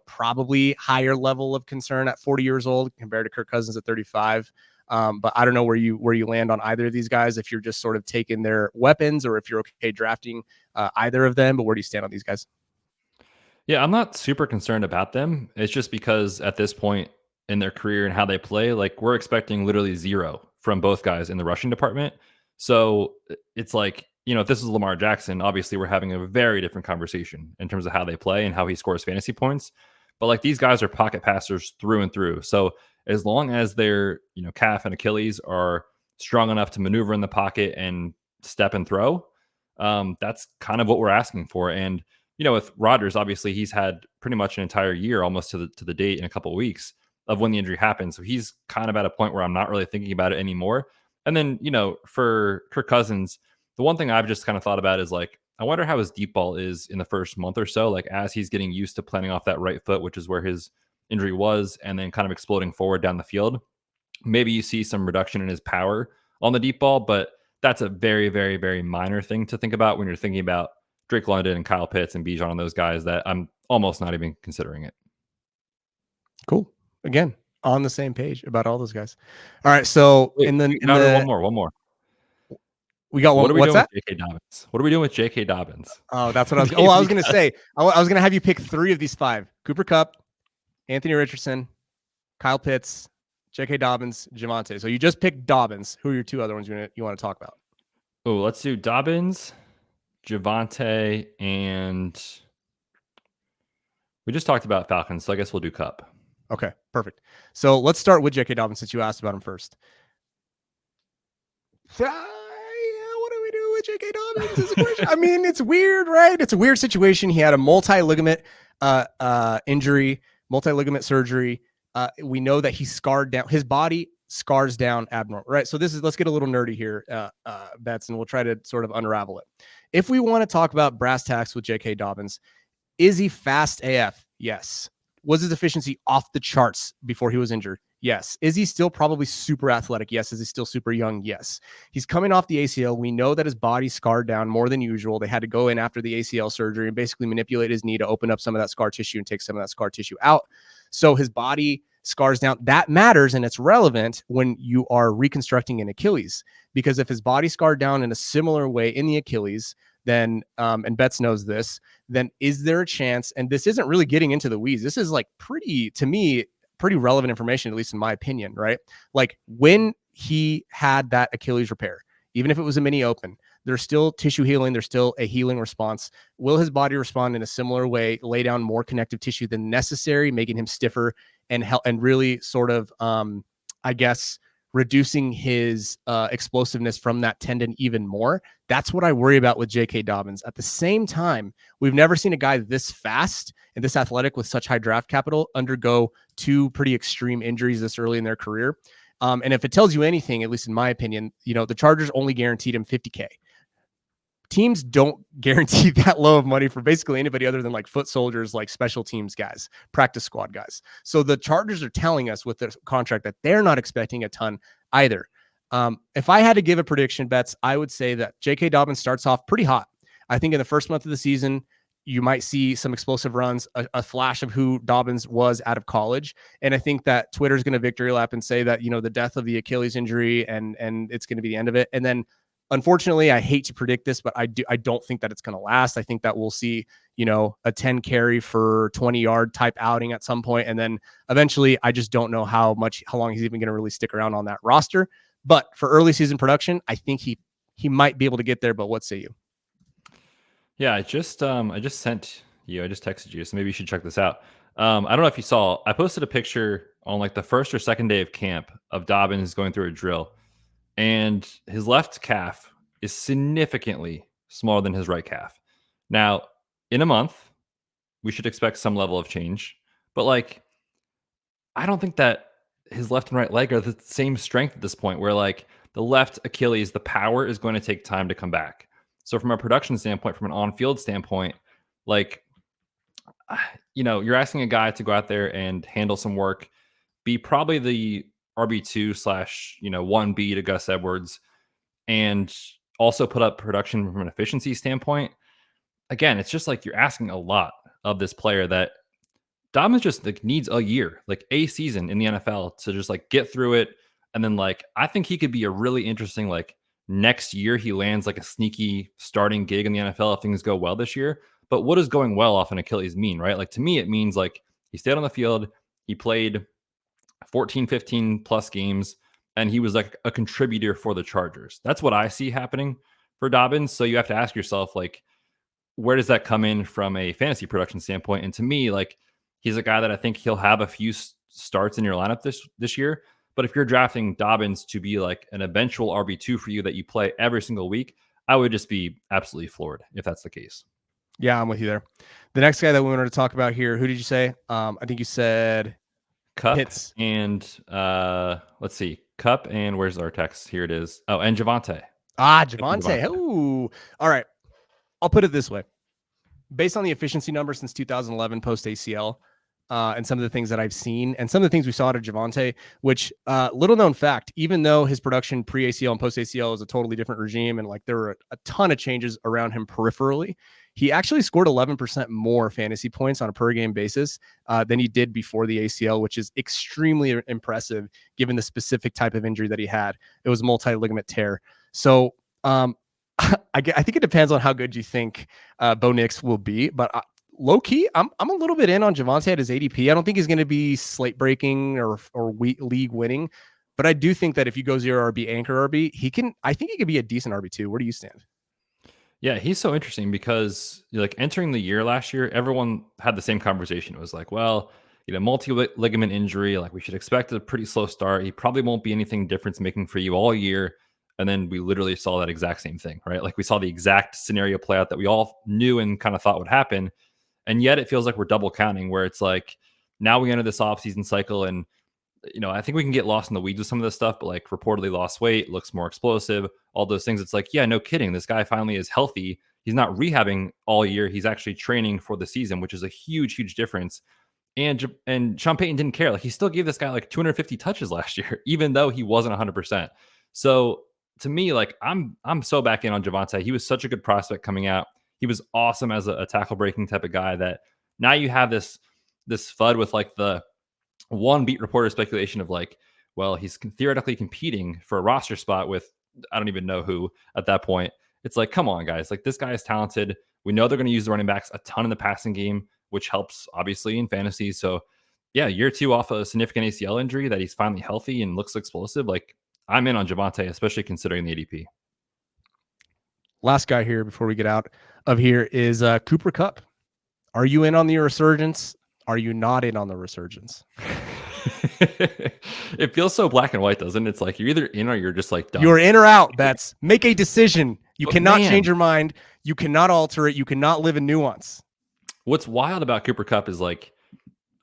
probably higher level of concern at 40 years old compared to Kirk Cousins at 35. But I don't know where you land on either of these guys, if you're just sort of taking their weapons or if you're okay drafting either of them. But where do you stand on these guys? Yeah, I'm not super concerned about them. It's just because at this point in their career and how they play, like, we're expecting literally zero from both guys in the rushing department. So it's like, if this is Lamar Jackson, obviously we're having a very different conversation in terms of how they play and how he scores fantasy points. But like, these guys are pocket passers through and through. So as long as their, calf and Achilles are strong enough to maneuver in the pocket and step and throw, that's kind of what we're asking for. And, with Rodgers, obviously he's had pretty much an entire year almost to the date in a couple of weeks of when the injury happened. So he's kind of at a point where I'm not really thinking about it anymore. And then, for Kirk Cousins, the one thing I've just kind of thought about is, like, I wonder how his deep ball is in the first month or so, like, as he's getting used to planting off that right foot, which is where his injury was, and then kind of exploding forward down the field. Maybe you see some reduction in his power on the deep ball, but that's a very, very, very minor thing to think about when you're thinking about Drake London and Kyle Pitts and Bijan and those guys, that I'm almost not even considering it. Cool. Again, on the same page about all those guys. All right. So one more. We got one. What are we What's doing that? with J.K. Dobbins? What are we doing with J.K. Dobbins? Oh, that's what I was. Oh, I was going to say. I was going to have you pick 3 of these 5: Cooper Kupp, Anthony Richardson, Kyle Pitts, J.K. Dobbins, Javonte. So you just picked Dobbins. Who are your 2 other ones you want to talk about? Oh, let's do Dobbins, Javonte, and we just talked about Falcons, so I guess we'll do Kupp. Okay, perfect. So let's start with J.K. Dobbins since you asked about him first. What do we do with J.K. Dobbins? Is a question. I mean, it's weird, right? It's a weird situation. He had a multi-ligament injury, multi-ligament surgery. We know that he scarred down. His body scars down abnormal, right? So let's get a little nerdy here, Betz, and we'll try to sort of unravel it. If we want to talk about brass tacks with J.K. Dobbins, is he fast AF? Yes. Was his efficiency off the charts before he was injured? Yes. Is he still probably super athletic? Yes. Is he still super young? Yes. He's coming off the ACL. We know that his body scarred down more than usual. They had to go in after the ACL surgery and basically manipulate his knee to open up some of that scar tissue and take some of that scar tissue out. So his body scars down. That matters, and it's relevant when you are reconstructing an Achilles, because if his body scarred down in a similar way in the Achilles, then, and Betz knows this, then is there a chance, and this isn't really getting into the weeds, this is like pretty relevant information, at least in my opinion, right? Like when he had that Achilles repair, even if it was a mini open, there's still tissue healing. There's still a healing response. Will his body respond in a similar way, lay down more connective tissue than necessary, making him stiffer and help, and really sort of, I guess, reducing his explosiveness from that tendon even more? That's what I worry about with J.K. Dobbins. At the same time, we've never seen a guy this fast and this athletic with such high draft capital undergo 2 pretty extreme injuries this early in their career. And if it tells you anything, at least in my opinion, the Chargers only guaranteed him $50K. Teams don't guarantee that low of money for basically anybody other than like foot soldiers, like special teams guys, practice squad guys. So the Chargers are telling us with their contract that they're not expecting a ton either. If I had to give a prediction, Betz, I would say that J.K. Dobbins starts off pretty hot. I think in the first month of the season, you might see some explosive runs, a flash of who Dobbins was out of college. And I think that Twitter's going to victory lap and say that, the death of the Achilles injury and it's going to be the end of it. And then, unfortunately, I hate to predict this, but I don't think that it's going to last. I think that we'll see, a 10 carry for 20-yard type outing at some point. And then eventually, I just don't know how long he's even going to really stick around on that roster. But for early season production, I think he might be able to get there. But what say you? Yeah, I just sent you. I just texted you, so maybe you should check this out. I don't know if you saw. I posted a picture on like the first or second day of camp of Dobbins going through a drill, and his left calf is significantly smaller than his right calf. Now, in a month, we should expect some level of change, but like, I don't think that his left and right leg are the same strength at this point, where like the left Achilles, the power is going to take time to come back. So from a production standpoint, from an on-field standpoint, like, you're asking a guy to go out there and handle some work, be probably the RB2 / 1B to Gus Edwards, and also put up production from an efficiency standpoint. Again, it's just like you're asking a lot of this player that Dobbins just like needs a year, like a season in the NFL to just like get through it. And then like, I think he could be a really interesting, like next year he lands like a sneaky starting gig in the NFL if things go well this year. But what does going well off an Achilles mean, right? Like to me, it means like he stayed on the field, he played 14, 15 plus games, and he was like a contributor for the Chargers. That's what I see happening for Dobbins. So you have to ask yourself, like, where does that come in from a fantasy production standpoint? And to me, like, he's a guy that I think he'll have a few starts in your lineup this year. But if you're drafting Dobbins to be like an eventual RB2 for you that you play every single week, I would just be absolutely floored if that's the case. Yeah, I'm with you there. The next guy that we wanted to talk about here, who did you say? I think you said Kupp Pitts. And let's see, Kupp and where's our text? Here it is. Oh, and Javonte. Javonte. Oh, all right. I'll put it this way. Based on the efficiency numbers since 2011 post ACL, and some of the things that I've seen and some of the things we saw out of Javonte, which little known fact, even though his production pre-ACL and post-ACL is a totally different regime and like there were a ton of changes around him peripherally, he actually scored 11% more fantasy points on a per game basis than he did before the ACL, which is extremely impressive given the specific type of injury that he had. It was multi-ligament tear. So Um, I think it depends on how good you think Bo Nix will be, but low key, I'm a little bit in on Javonte at his ADP. I don't think he's going to be slate breaking or league winning, but I do think that if you go 0 RB, anchor RB, I think he could be a decent RB2. Where do you stand? Yeah, he's so interesting because like entering the year last year, everyone had the same conversation. It was like, well, multi-ligament injury, like we should expect a pretty slow start. He probably won't be anything difference making for you all year. And then we literally saw that exact same thing, right? Like we saw the exact scenario play out that we all knew and kind of thought would happen. And yet it feels like we're double counting where it's like now we enter this offseason cycle and I think we can get lost in the weeds with some of this stuff, but like reportedly lost weight, looks more explosive, all those things. It's like, yeah, no kidding. This guy finally is healthy. He's not rehabbing all year. He's actually training for the season, which is a huge, huge difference. And Sean Payton didn't care. Like he still gave this guy like 250 touches last year, even though he wasn't 100%. So to me, like I'm so back in on Javonte. He was such a good prospect coming out. He was awesome as a tackle breaking type of guy that now you have this FUD with like the one beat reporter speculation of like, well, he's theoretically competing for a roster spot with I don't even know who at that point. It's like, come on, guys. Like this guy is talented. We know they're going to use the running backs a ton in the passing game, which helps obviously in fantasy. So yeah, year 2 off a significant ACL injury that he's finally healthy and looks explosive. Like I'm in on Javonte, especially considering the ADP. Last guy here before we get out of here is Cooper Kupp. Are you in on the resurgence? Are you not in on the resurgence? It feels so black and white, doesn't it? It's like you're either in or you're just like done. You're in or out, Betz. Make a decision. You cannot change your mind. You cannot alter it. You cannot live in nuance. What's wild about Cooper Kupp is like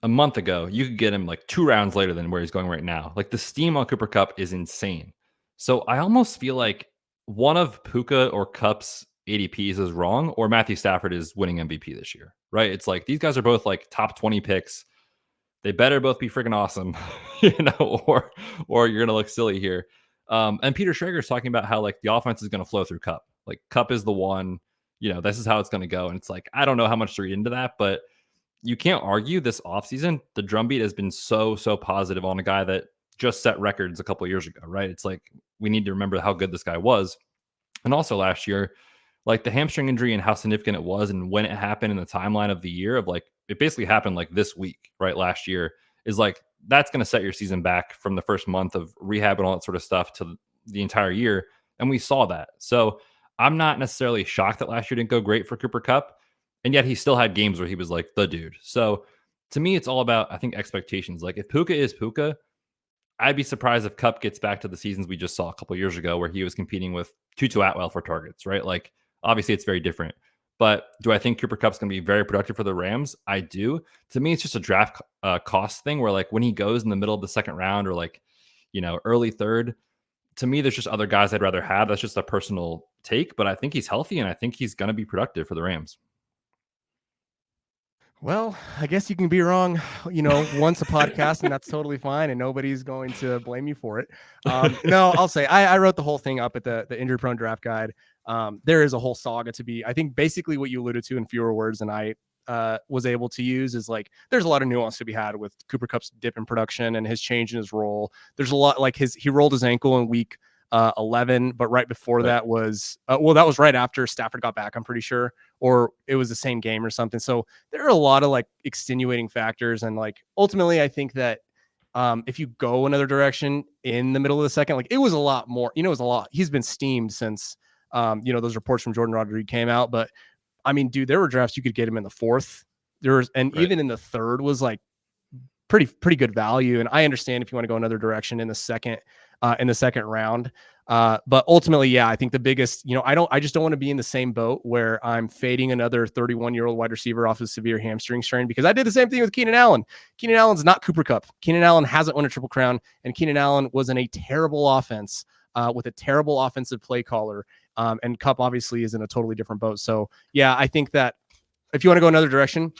a month ago, you could get him like 2 rounds later than where he's going right now. Like the steam on Cooper Kupp is insane. So I almost feel like one of Puka or Kupp's ADPs is wrong, or Matthew Stafford is winning MVP this year, right? It's like these guys are both like top 20 picks. They better both be freaking awesome, or you're gonna look silly here. And Peter Schrager is talking about how like the offense is gonna flow through Kupp. Like Kupp is the one, this is how it's gonna go. And it's like, I don't know how much to read into that, but you can't argue this offseason. The drumbeat has been so positive on a guy that just set records a couple of years ago, right? It's like we need to remember how good this guy was. And also last year, like the hamstring injury and how significant it was and when it happened in the timeline of the year of like, it basically happened like this week, right? Last year is like, that's going to set your season back from the first month of rehab and all that sort of stuff to the entire year. And we saw that. So I'm not necessarily shocked that last year didn't go great for Cooper Kupp. And yet he still had games where he was like the dude. So to me, it's all about, I think, expectations. Like if Puka is Puka, I'd be surprised if Kupp gets back to the seasons we just saw a couple of years ago where he was competing with Tutu Atwell for targets, right? Like obviously it's very different. But do I think Cooper Kupp's going to be very productive for the Rams? I do. To me, it's just a draft cost thing where like when he goes in the middle of the second round or like, early third, to me, there's just other guys I'd rather have. That's just a personal take, but I think he's healthy and I think he's going to be productive for the Rams. Well, I guess you can be wrong, once a podcast, and that's totally fine, and nobody's going to blame you for it. No, I'll say I wrote the whole thing up at the injury prone draft guide. There is a whole saga to be. I think basically what you alluded to in fewer words than I was able to use is like there's a lot of nuance to be had with Cooper Kupp's dip in production and his change in his role. There's a lot like he rolled his ankle in week 11, but right before that was that was right after Stafford got back, I'm pretty sure, or it was the same game or something. So there are a lot of like extenuating factors, and like ultimately I think that if you go another direction in the middle of the second, like it was a lot more, it was a lot. He's been steamed since those reports from Jordan Rodriguez came out, but I mean, dude, there were drafts you could get him in the 4th. Even in the 3rd was like pretty good value. And I understand if you want to go another direction in the second round. But ultimately, yeah, I think the biggest, I just don't want to be in the same boat where I'm fading another 31-year-old wide receiver off a severe hamstring strain, because I did the same thing with Keenan Allen. Keenan Allen's not Cooper Kupp. Keenan Allen hasn't won a Triple Crown, and Keenan Allen was in a terrible offense with a terrible offensive play caller. And Kupp obviously is in a totally different boat. So yeah, I think that if you want to go another direction,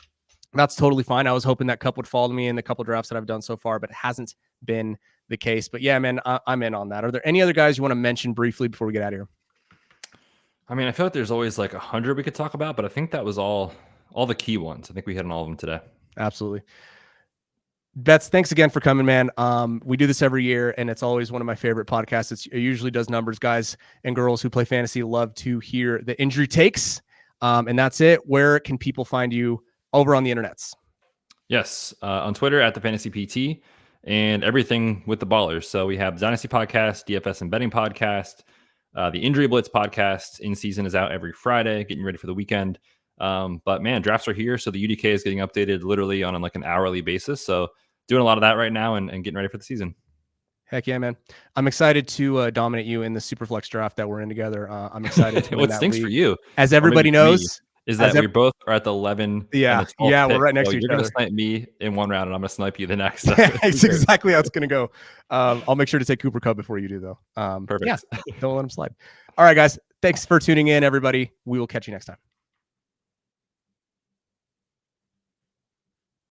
that's totally fine. I was hoping that Kupp would follow me in the couple drafts that I've done so far, but it hasn't been the case. But yeah, man, I'm in on that. Are there any other guys you want to mention briefly before we get out of here? I mean, I feel like there's always like 100 we could talk about, but I think that was all the key ones. I think we hit on all of them today. Absolutely. Betz, thanks again for coming, man. We do this every year, and it's always one of my favorite podcasts. It usually does numbers. Guys and girls who play fantasy love to hear the injury takes. And that's it. Where can people find you over on the internets? Yes, on Twitter at the Fantasy PT and everything with the Ballers. So we have Dynasty Podcast, DFS and Betting Podcast, the Injury Blitz Podcast. In season is out every Friday, getting ready for the weekend. But man, drafts are here, so the UDK is getting updated literally on like an hourly basis. So doing a lot of that right now and getting ready for the season. Heck yeah, man. I'm excited to dominate you in the Superflex draft that we're in together. I'm excited to win What that stinks league. for you, as everybody knows, is that we both are at the 11. Yeah, and the 12th yeah, pick. we're right next to each You're other. going to snipe me in one round, and I'm going to snipe you the next. It's exactly how it's going to go. I'll make sure to take Cooper Kupp before you do, though. Perfect. Yeah, don't let him slide. All right, guys. Thanks for tuning in, everybody. We will catch you next time.